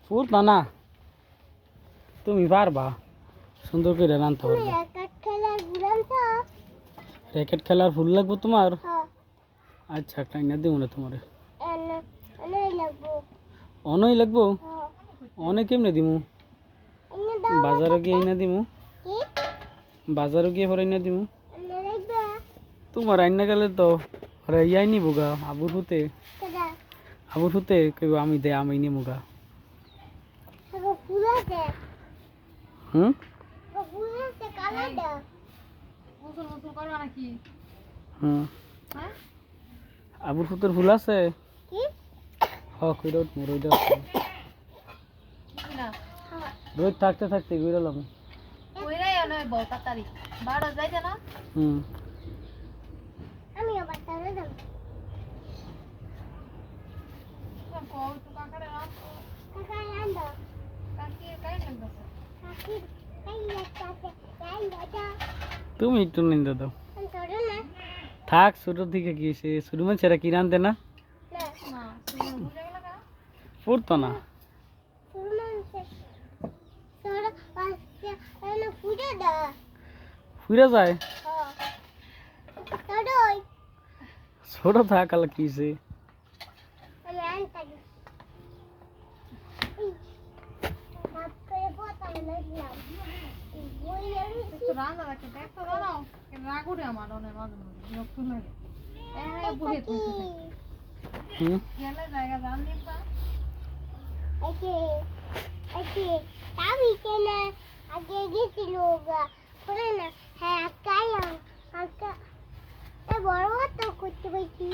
ফুরতা না তুমি পারবা সুন্দর করে রানতে পারবে। র্যাকেট খেলার ফুল লাগবে তোমার? আচ্ছা টাইনা দিব না তোমার। অনই লাগবো? অনেক কেমনে দিমু? বাজারে গিয়ে এনে দিমু। বাজারে গিয়ে পরে এনে দিমু। তোমার আইনা গেলে তো আরে ইয়াই নিবো গা আবুর হুতে। আবুর হুতে কেউ আমি দে আমি নিবো গা। হুম হুম আবুর হুতের ফুল আছে? হক রোদ রোদ রোদ থাকতে থাকতে ঘুরালাম। হুম তুমি একটু নিন্দা দাও থাক ছোটোর দিকে গিয়েছে ছোটো মানুষেরা কি রান্ধে না পড়তো না ফুরে যায় ছোট থাক আলা কিছে আগে গেছিল হ্যাঁ বড় তো করতে পারছি